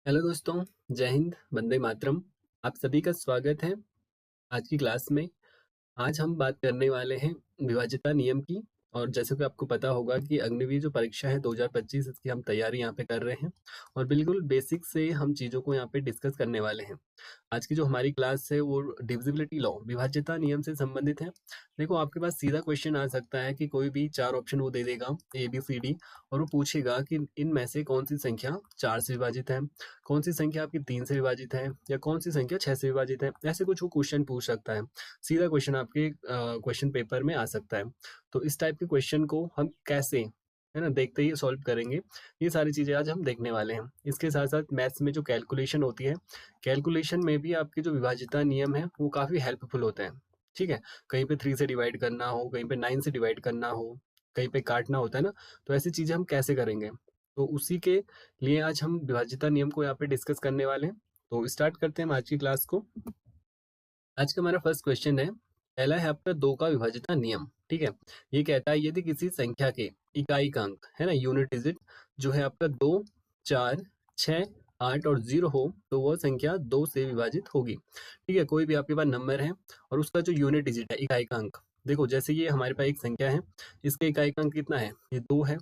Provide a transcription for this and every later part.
Hello दोस्तों, जय हिंद, वंदे मातरम। आप सभी का स्वागत है आज की क्लास में। आज हम बात करने वाले हैं विभाज्यता नियम की। और जैसे कि आपको पता होगा कि अग्निवीर जो परीक्षा है 2025 इसकी हम तैयारी यहाँ पे कर रहे हैं और बिल्कुल बेसिक से हम चीज़ों को यहाँ पे डिस्कस करने वाले हैं। आज की जो हमारी क्लास है वो डिविजिबिलिटी लॉ विभाज्यता नियम से संबंधित है। देखो, आपके पास सीधा क्वेश्चन आ सकता है कि कोई भी चार ऑप्शन वो दे देगा ए बी सी डी और वो पूछेगा कि इनमें से कौन सी संख्या चार से विभाजित है, कौन सी संख्या आपकी तीन से विभाजित है या कौन सी संख्या छह से विभाजित है। ऐसे कुछ वो क्वेश्चन पूछ सकता है। सीधा क्वेश्चन आपके क्वेश्चन पेपर में आ सकता है। तो इस टाइप के क्वेश्चन को हम कैसे, है ना, देखते ही सॉल्व करेंगे, ये सारी चीज़ें आज हम देखने वाले हैं। इसके साथ साथ मैथ्स में जो कैलकुलेशन होती है, कैलकुलेशन में भी आपके जो विभाज्यता नियम है वो काफ़ी हेल्पफुल होते हैं। ठीक है, कहीं पे 3 से डिवाइड करना हो, कहीं पे 9 से डिवाइड करना हो, कहीं पे काटना होता है ना, तो ऐसी चीज़ें हम कैसे करेंगे। तो उसी के लिए आज हम विभाज्यता नियम को यहाँ पे डिस्कस करने वाले हैं। तो स्टार्ट करते हैं हम आज की क्लास को। आज का हमारा फर्स्ट क्वेश्चन है, पहला है आपका दो का विभाज्यता नियम। ठीक है, ये कहता है यदि किसी संख्या के इकाई का अंक, है ना, यूनिट डिजिट जो है आपका 2, 4, 6, 8 और 0 हो तो वह संख्या 2 से विभाजित होगी। ठीक है, कोई भी आपके पास नंबर है और उसका जो यूनिट डिजिट है, इकाई का अंक, देखो जैसे ये हमारे पास एक संख्या है, इसके इकाई का अंक कितना है, ये 2 है,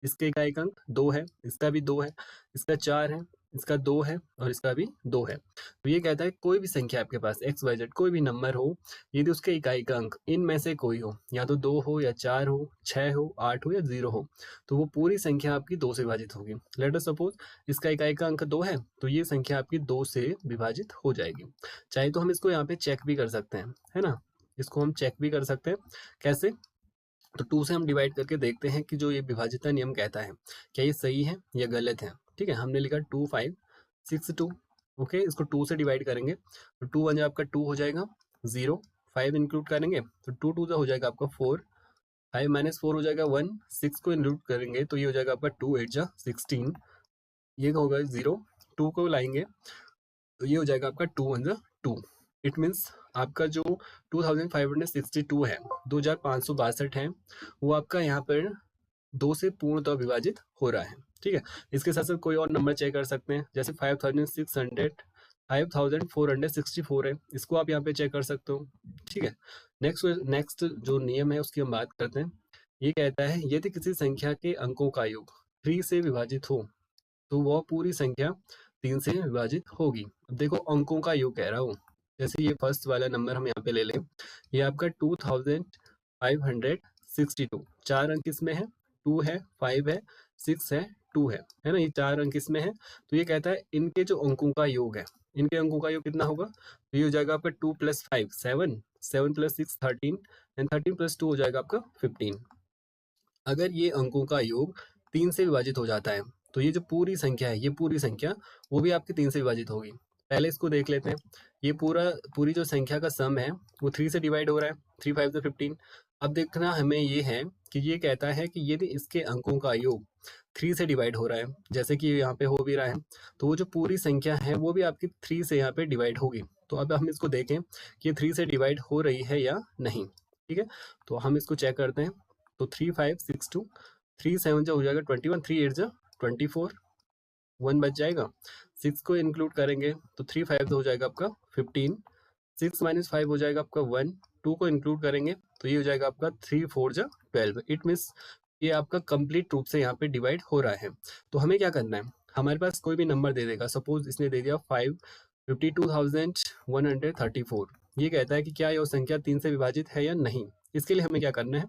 इसके इकाई का अंक 2 है, इसका भी 2 है, इसका 4 है, इसका 2 है और इसका भी 2 है। तो ये कहता है कोई भी संख्या आपके पास एक्स वाई जेड कोई भी नंबर हो, यदि उसके इकाई का अंक इनमें से कोई हो, या तो 2 हो या 4 हो, 6 हो, 8 हो या 0 हो, तो वो पूरी संख्या आपकी 2 से विभाजित होगी। लेट अस सपोज इसका इकाई का अंक 2 है, तो ये संख्या आपकी 2 से विभाजित हो जाएगी। चाहे तो हम इसको यहाँ पे चेक भी कर सकते हैं, है ना, इसको हम चेक भी कर सकते हैं। कैसे? तो 2 से हम डिवाइड करके देखते हैं कि जो ये विभाज्यता नियम कहता है क्या ये सही है या गलत है। ठीक है, हमने लिखा 2 5 6 2। ओके, इसको 2 से डिवाइड करेंगे तो 2 वन आपका 2 हो जाएगा, 0 5 इंक्लूड करेंगे तो 2 2 हो जाएगा आपका 4, 5 माइनस 4 हो जाएगा 1, 6 को इंक्लूड करेंगे तो ये हो जाएगा आपका 2 8 जा 16, ये होगा 0, 2 को लाएंगे तो ये हो जाएगा आपका 2 1 जा 2। इट मीन्स आपका जो 2562 है, 2562 है, वो आपका यहाँ पर 2 से पूर्णतः विभाजित हो रहा है। ठीक है, इसके साथ साथ कोई और नंबर चेक कर सकते हैं, जैसे 5464 है, इसको आप यहाँ पे चेक कर सकते हो। ठीक है, नेक्स्ट नेक्स्ट जो नियम है उसकी हम बात करते हैं। ये कहता है यदि किसी संख्या के अंकों का योग 3 से विभाजित हो तो वह पूरी संख्या 3 से विभाजित होगी। अब देखो, अंकों का योग कह रहा हूँ, जैसे ये फर्स्ट वाला नंबर हम यहाँ पे ले लें, ये आपका 2562, चार अंक इसमें है, 2 है, 5 है, 6 है ना, ये चार अंक इसमें है। तो ये कहता है इनके जो अंकों का योग है, इनके अंकों का योग कितना होगा, तो ये हो जाएगा आपका 2 + 5 7, 7 + 6 13 एंड 13 + 2 हो जाएगा आपका 15। अगर ये अंकों का योग 3 से विभाजित हो जाता है तो ये जो पूरी संख्या है, ये पूरी संख्या वो भी आपकी 3 से विभाजित होगी। पहले इसको देख लेते हैं। ये पूरी जो संख्या का सम है वो 3 से डिवाइड हो रहा है, 3 5 से 15। अब देखना हमें ये है कि ये कहता है कि यदि इसके अंकों का योग 3 से डिवाइड हो रहा है, जैसे कि यहाँ पे हो भी रहा है, तो वो जो पूरी संख्या है वो भी आपकी 3 से यहाँ पे डिवाइड होगी। तो अब हम इसको देखें कि ये 3 से डिवाइड हो रही है या नहीं। ठीक है, तो हम इसको चेक करते हैं। तो 3562, 3 7 जा हो जाएगा 21, 3 8 जा 24, 1 बच जाएगा, 6 को इंक्लूड करेंगे तो 3 5 हो जाएगा आपका 15, 6 माइनस 5 हो जाएगा आपका 1, 2 को इंक्लूड करेंगे तो ये हो जाएगा आपका 3 4 जा 12। इट मीन्स ये आपका कंप्लीट रूप से यहाँ पे डिवाइड हो रहा है। तो हमें क्या करना है, हमारे पास कोई भी नंबर दे देगा, सपोज इसने दे दिया 52,134। ये कहता है कि क्या यह संख्या 3 से विभाजित है या नहीं। इसके लिए हमें क्या करना है,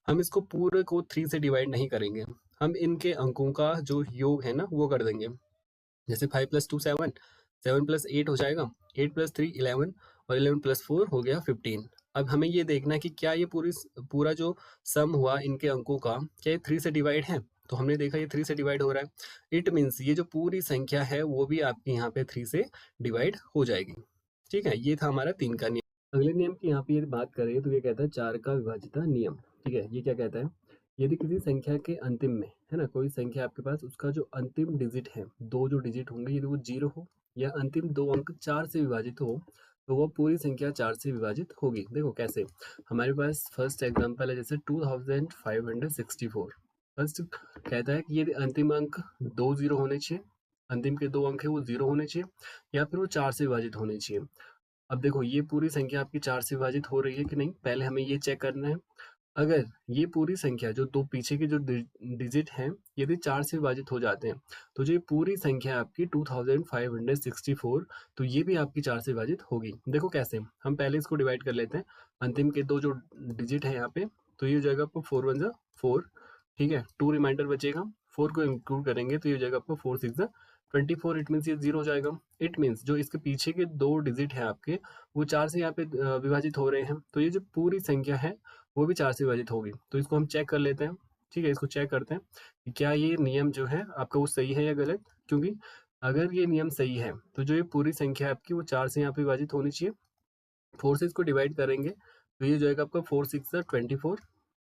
हम इसको पूरे को 3 से डिवाइड नहीं करेंगे, हम इनके अंकों का जो योग है ना वो कर देंगे। जैसे 5 + 2 7, 7 + 8 हो जाएगा, 8 + 3 11 और 11 + 4 हो गया 15। अब हमें ये देखना है कि क्या ये पूरा जो सम हुआ इनके अंकों का, क्या ये 3 से डिवाइड है। तो हमने देखा ये 3 से डिवाइड हो रहा है। इट मीन्स ये जो पूरी संख्या है वो भी आपकी यहाँ पे 3 से डिवाइड हो जाएगी। ठीक है, ये था हमारा 3 का नियम। अगले नियम की यहाँ पे ये बात करें तो ये कहता है 4 का विभाज्यता नियम। ठीक है, ये क्या कहता है, यदि किसी संख्या के अंतिम में, है ना, कोई संख्या आपके पास, उसका जो अंतिम डिजिट है, दो जो डिजिट होंगे, यदि वो 0 हो या अंतिम दो अंक 4 से विभाजित हो तो वो पूरी संख्या 4 से विभाजित होगी। देखो कैसे, हमारे पास फर्स्ट एग्जांपल है, जैसे 2564। फर्स्ट कहता है कि यदि अंतिम अंक 2 0 होने चाहिए अंतिम के 2 अंक है वो 0 होने चाहिए या फिर वो 4 से विभाजित होने चाहिए। अब देखो ये पूरी संख्या आपकी 4 से विभाजित हो रही है कि नहीं, पहले हमें ये चेक करना है। अगर ये पूरी संख्या जो 2 पीछे के जो डिजिट हैं, यदि 4 से विभाजित हो जाते हैं, तो जो ये पूरी संख्या है आपकी 2564, तो ये भी आपकी 4 से विभाजित होगी। देखो कैसे, हम पहले इसको डिवाइड कर लेते हैं। अंतिम के 2 जो डिजिट है यहाँ पे, तो ये हो जाएगा आपको 4 1 जा 4, ठीक है, 2 रिमाइंडर बचेगा, 4 को इंक्लूड करेंगे तो ये हो जाएगा आपको 4 6 जा 24, इट मीन्स ये 0 हो जाएगा। इट मीन्स जो इसके पीछे के 2 डिजिट हैं आपके, वो 4 से यहाँ पे विभाजित हो रहे हैं, तो ये जो पूरी संख्या है वो भी 4 से विभाजित होगी। तो इसको हम चेक कर लेते हैं, ठीक है, इसको चेक करते हैं कि क्या ये नियम जो है आपका वो सही है या गलत। क्योंकि अगर ये नियम सही है तो जो ये पूरी संख्या है आपकी वो 4 से यहाँ पे विभाजित होनी चाहिए। 4 से इसको डिवाइड करेंगे तो ये हो जाएगा आपका 4 6 24,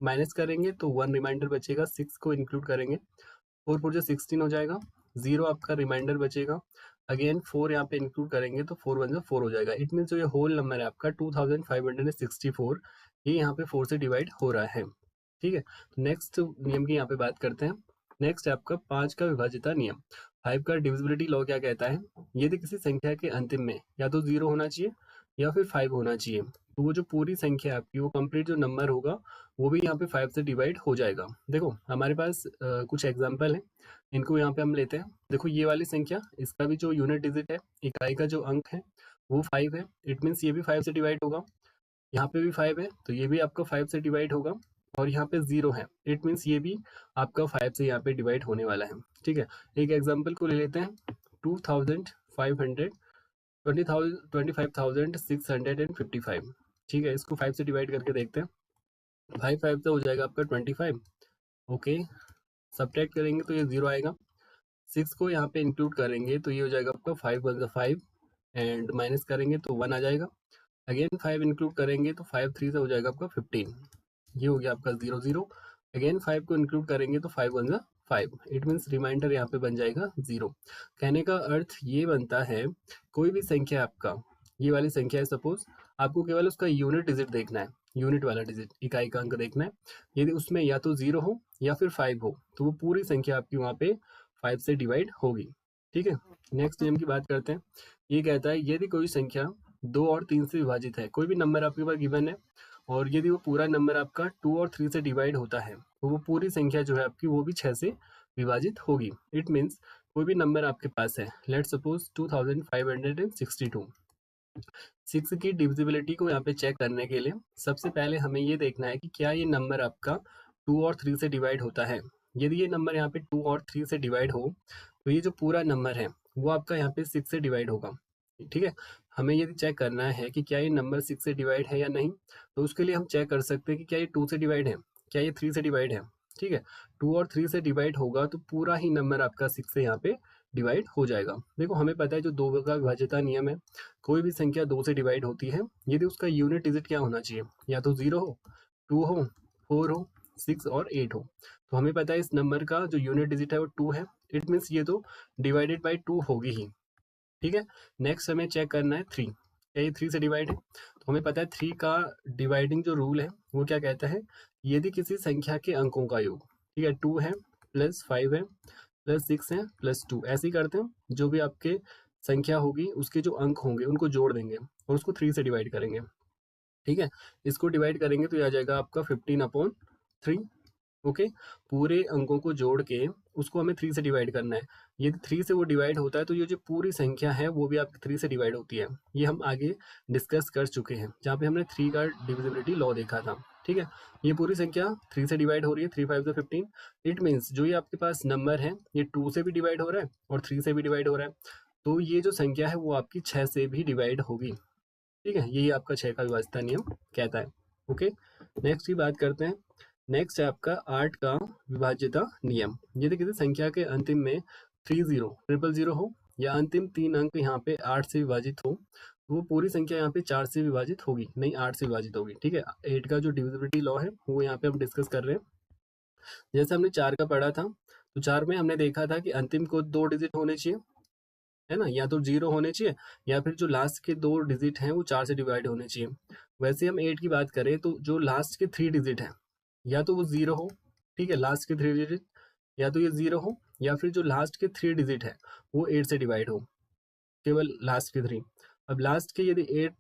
माइनस करेंगे तो 1 रिमाइंडर बचेगा, 6 को इंक्लूड करेंगे, 4 4 16 हो जाएगा, 0 आपका रिमाइंडर बचेगा, अगेन 4 यहाँ पे इंक्लूड करेंगे तो 4 1 4 हो जाएगा। इट मीन्स जो ये होल नंबर है आपका 2564, ये यहाँ पे 4 से डिवाइड हो रहा है, ठीक है। तो नेक्स्ट नियम की यहाँ पे बात करते हैं। नेक्स्ट है आपका 5 का विभाज्यता नियम। 5 का डिविजिबिलिटी लॉ क्या कहता है, यदि किसी संख्या के अंतिम में या तो 0 होना चाहिए या फिर 5 होना चाहिए, तो वो जो पूरी संख्या है आपकी, वो कंप्लीट जो नंबर होगा वो भी यहाँ पे 5 से डिवाइड हो जाएगा। देखो हमारे पास कुछ एग्जाम्पल है, इनको यहाँ पे हम लेते हैं। देखो ये वाली संख्या, इसका भी जो यूनिट डिजिट है, इकाई का जो अंक है वो 5 है, इट मीन्स ये भी 5 से डिवाइड होगा। यहाँ पे भी 5 है तो ये भी आपका 5 से डिवाइड होगा, और यहाँ पे 0 है, इट मीन्स ये भी आपका 5 से यहाँ पे डिवाइड होने वाला है, ठीक है। एक एग्जाम्पल को ले लेते हैं, 2500 25,655, ठीक है, इसको 5 से डिवाइड करके देखते हैं। 5 5 से हो जाएगा आपका 25, ओके, सब्ट्रैक्ट करेंगे तो ये 0 आएगा, 6 को यहाँ पे इंक्लूड करेंगे तो ये हो जाएगा आपका 5 1 5, एंड माइनस करेंगे तो 1 आ जाएगा, अगेन 5 इंक्लूड करेंगे तो 5 3 से हो जाएगा आपका 15, ये हो गया आपका 0 0, अगेन 5 को इंक्लूड करेंगे तो 5 1 5, इट मीन्स रिमाइंडर यहाँ पे बन जाएगा 0। कहने का अर्थ ये बनता है, कोई भी संख्या आपका, ये वाली संख्या है सपोज, आपको केवल उसका यूनिट डिजिट देखना है, यूनिट वाला डिजिट, इकाई का अंक देखना है। यदि उसमें या तो 0 हो या फिर 5 हो, तो वो पूरी संख्या आपकी वहाँ पे 5 से डिवाइड होगी, ठीक है। नेक्स्ट नियम की बात करते हैं। ये कहता है, यदि कोई संख्या 2 और 3 से विभाजित है, कोई भी नंबर आपके पास गिवन है, और यदि वो पूरा नंबर आपका 2 और 3 से डिवाइड होता है, तो वो पूरी संख्या जो है आपकी वो भी 6 से विभाजित होगी। इट मीन्स कोई भी नंबर आपके पास है, लेट सपोज 2562, 6 की डिविजिबिलिटी को यहाँ पे चेक करने के लिए सबसे पहले हमें ये देखना है कि क्या ये नंबर आपका 2 और 3 से डिवाइड होता है। यदि ये नंबर यहाँ पे 2 और 3 से डिवाइड हो, तो ये जो पूरा नंबर है वो आपका यहाँ पे 6 से डिवाइड होगा, ठीक है। हमें यदि चेक करना है कि क्या ये नंबर 6 से डिवाइड है या नहीं, तो उसके लिए हम चेक कर सकते हैं कि क्या ये 2 से डिवाइड है, क्या ये 3 से डिवाइड है, ठीक है। 2 और 3 से डिवाइड होगा तो पूरा ही नंबर आपका 6 से यहाँ पे डिवाइड हो जाएगा। देखो हमें पता है जो 2 का विभाज्यता नियम है, कोई भी संख्या 2 से डिवाइड होती है, यदि उसका यूनिट डिजिट क्या होना चाहिए, या तो 0 हो, 2 हो, 4 हो, 6 और 8 हो। तो हमें पता है इस नंबर का जो यूनिट डिजिट है वो 2 है, इट मीन्स ये तो डिवाइडेड बाई 2 होगी ही, ठीक है। नेक्स्ट हमें चेक करना है 3, क्या ये 3 से डिवाइड है, तो हमें पता है 3 का डिवाइडिंग जो रूल है वो क्या कहता है, यदि किसी संख्या के अंकों का योग, ठीक है, 2 है प्लस 5 है प्लस 6 है प्लस 2, ऐसे ही करते हैं, जो भी आपके संख्या होगी उसके जो अंक होंगे उनको जोड़ देंगे और उसको 3 से डिवाइड करेंगे, ठीक है। इसको डिवाइड करेंगे तो ये आ जाएगा आपका 15/3, ओके। पूरे अंकों को जोड़ के उसको हमें 3 से डिवाइड करना है। यदि 3 से वो डिवाइड होता है तो ये जो पूरी संख्या है वो भी आपकी 3 से डिवाइड होती है। ये हम आगे डिस्कस कर चुके हैं, जहाँ पे हमने 3 का डिविजिबिलिटी लॉ देखा था, ठीक है। ये पूरी संख्या 3 से डिवाइड हो रही है, 3 5 से 15, इट मीन्स जो ये आपके पास नंबर है ये 2 से भी डिवाइड हो रहा है और 3 से भी डिवाइड हो रहा है, तो ये जो संख्या है वो आपकी 6 से भी डिवाइड होगी, ठीक है। यही आपका 6 का विभाज्यता नियम कहता है, ओके। नेक्स्ट की बात करते हैं। नेक्स्ट है आपका 8 का विभाज्यता नियम। यदि किसी संख्या के अंतिम में 30 हो या अंतिम 3 अंक यहाँ पे 8 से विभाजित हो, तो वो पूरी संख्या यहाँ पे 4 से विभाजित होगी, नहीं 8 से विभाजित होगी, ठीक है। 8 का जो डिविजिबिलिटी लॉ है वो यहाँ पे हम डिस्कस कर रहे हैं। जैसे हमने 4 का पढ़ा था, तो 4 में हमने देखा था कि अंतिम को 2 डिजिट होने चाहिए, है ना, या तो 0 होने चाहिए या फिर जो लास्ट के 2 डिजिट हैं वो 4 से डिवाइड होने चाहिए। वैसे हम 8 की बात करें तो जो लास्ट के 3 डिजिट हैं या तो वो 0 हो, ठीक है, लास्ट के 3 डिजिट या तो ये 0 हो या फिर जो लास्ट के 3 डिजिट है वो 8 से डिवाइड हो, केवल लास्ट के 3। अब लास्ट के यदि 8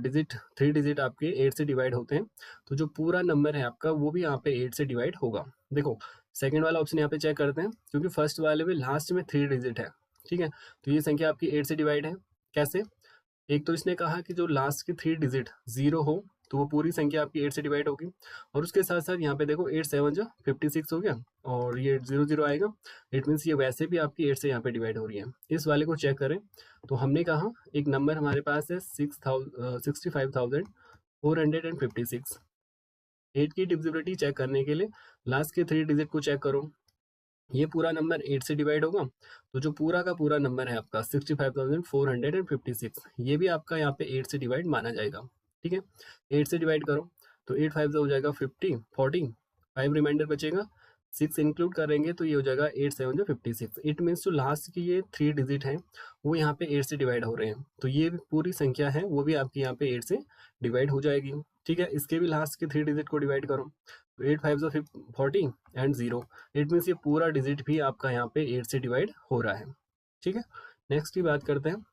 डिजिट 3 डिजिट आपके 8 से डिवाइड होते हैं तो जो पूरा नंबर है आपका वो भी यहाँ पे 8 से डिवाइड होगा। देखो सेकंड वाला ऑप्शन यहाँ पे चेक करते हैं, क्योंकि फर्स्ट वाले में लास्ट में 3 डिजिट है, ठीक है। तो ये संख्या आपकी 8 से डिवाइड है। कैसे? एक तो इसने कहा कि जो लास्ट के 3 डिजिट 0 हो तो वो पूरी संख्या आपकी 8 से डिवाइड होगी, और उसके साथ साथ यहाँ पे देखो 8 7 जो 56 हो गया, और ये 0 0 आएगा। इट मीन्स ये वैसे भी आपकी 8 से यहाँ पे डिवाइड हो रही है। इस वाले को चेक करें तो हमने कहा एक नंबर हमारे पास है 65,456। 8 की डिविजिबिलिटी चेक करने के लिए लास्ट के 3 डिजिट को चेक करो, ये पूरा नंबर 8 से डिवाइड होगा, तो जो पूरा का पूरा नंबर है आपका 65,456 ये भी आपका यहाँ पे 8 से डिवाइड माना जाएगा, ठीक है। 8 से डिवाइड करो तो 8 5 हो जाएगा 50, 40, 5 रिमाइंडर बचेगा, 6 इंक्लूड करेंगे तो ये हो जाएगा 8 7 जो 56। इट मीन्स जो लास्ट की ये 3 डिजिट हैं वो यहाँ पे 8 से डिवाइड हो रहे हैं, तो ये पूरी संख्या है वो भी आपकी यहाँ पे 8 से डिवाइड हो जाएगी, ठीक है। इसके भी लास्ट के 3 डिजिट को डिवाइड करो, 8 5 जो 40 एंड 0। इट मीन्स ये पूरा डिजिट भी आपका यहाँ पे 8 से डिवाइड हो रहा है, ठीक है। नेक्स्ट की बात करते हैं,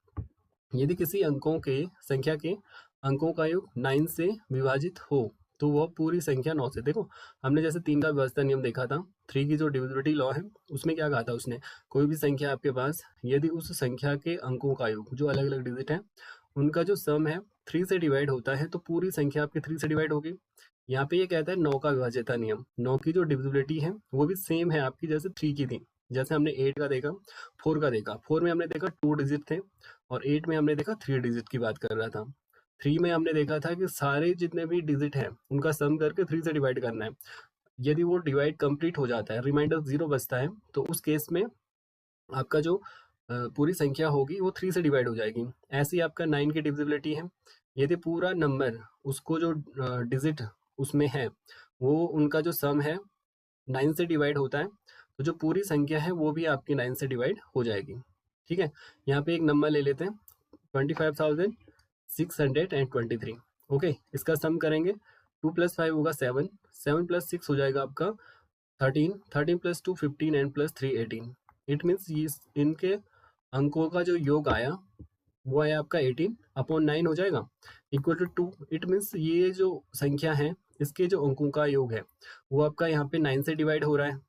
यदि किसी अंकों के संख्या के अंकों का योग 9 से विभाजित हो तो वह पूरी संख्या 9 से। देखो हमने जैसे 3 का व्यवस्था नियम देखा था, 3 की जो डिविजिबिलिटी लॉ है उसमें क्या कहा था उसने, कोई भी संख्या आपके पास यदि उस संख्या के अंकों का योग जो अलग अलग डिजिट है उनका जो सम है 3 से डिवाइड होता है तो पूरी संख्या आपकी 3 से डिवाइड होगी। यहाँ पे ये कहता है 9 का विभाज्यता नियम, 9 की जो डिविजिबिलिटी है वो भी सेम है आपकी जैसे 3 की थी। जैसे हमने 8 का देखा, 4 का देखा, 4 में हमने देखा 2 डिजिट थे, और 8 में हमने देखा 3 डिजिट की बात कर रहा था। 3 में हमने देखा था कि सारे जितने भी डिजिट हैं उनका सम करके 3 से डिवाइड करना है। यदि वो डिवाइड कंप्लीट हो जाता है, रिमाइंडर 0 बचता है, तो उस केस में आपका जो पूरी संख्या होगी वो 3 से डिवाइड हो जाएगी। ऐसे ही आपका 9 की डिविजिबिलिटी है, यदि पूरा नंबर उसको जो डिजिट उसमें है वो उनका जो सम है 9 से डिवाइड होता है, तो जो पूरी संख्या है वो भी आपकी 9 से डिवाइड हो जाएगी, ठीक है। यहाँ पे एक नंबर ले लेते हैं 25,623। ओके, इसका सम करेंगे, 2 + 5 होगा 7, 7 + 6 हो जाएगा आपका 13, 13 + 2 15 एंड +3 18। इट मीन्स इनके अंकों का जो योग आया वो आया आपका 18 अपॉन 9 हो जाएगा इक्वल टू 2। इट मीन्स ये जो संख्या है इसके जो अंकों का योग है वो आपका यहाँ पे 9 से डिवाइड हो रहा है,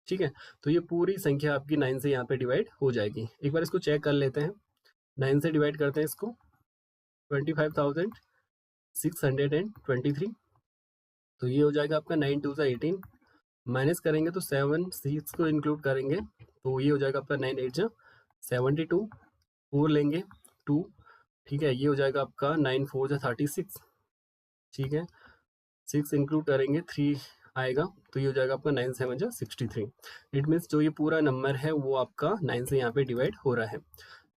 ठीक है। तो ये पूरी संख्या आपकी 9 से यहाँ पे डिवाइड हो जाएगी। एक बार इसको चेक कर लेते हैं, 9 से डिवाइड करते हैं इसको, 25,623, तो ये हो जाएगा आपका 9 2 18, माइनस करेंगे तो 7 6 को इंक्लूड करेंगे तो ये हो जाएगा आपका 9 8 72, 4 लेंगे 2, ठीक है, ये हो जाएगा आपका 9 4 36, ठीक है, 6 इंक्लूड करेंगे 3 आएगा तो ये हो जाएगा आपका 9 7 63। इट मीन्स जो ये पूरा नंबर है वो आपका 9 से यहाँ पे डिवाइड हो रहा है।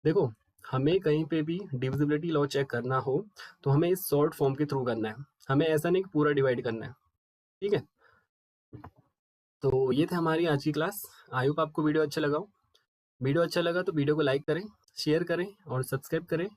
देखो हमें कहीं पे भी डिविजिबिलिटी लॉ चेक करना हो तो हमें इस शॉर्ट फॉर्म के थ्रू करना है, हमें ऐसा नहीं कि पूरा डिवाइड करना है, ठीक है। तो ये थे हमारी आज की क्लास। आई होप आपको वीडियो अच्छा लगा हो। वीडियो अच्छा लगा तो वीडियो को लाइक करें, शेयर करें और सब्सक्राइब करें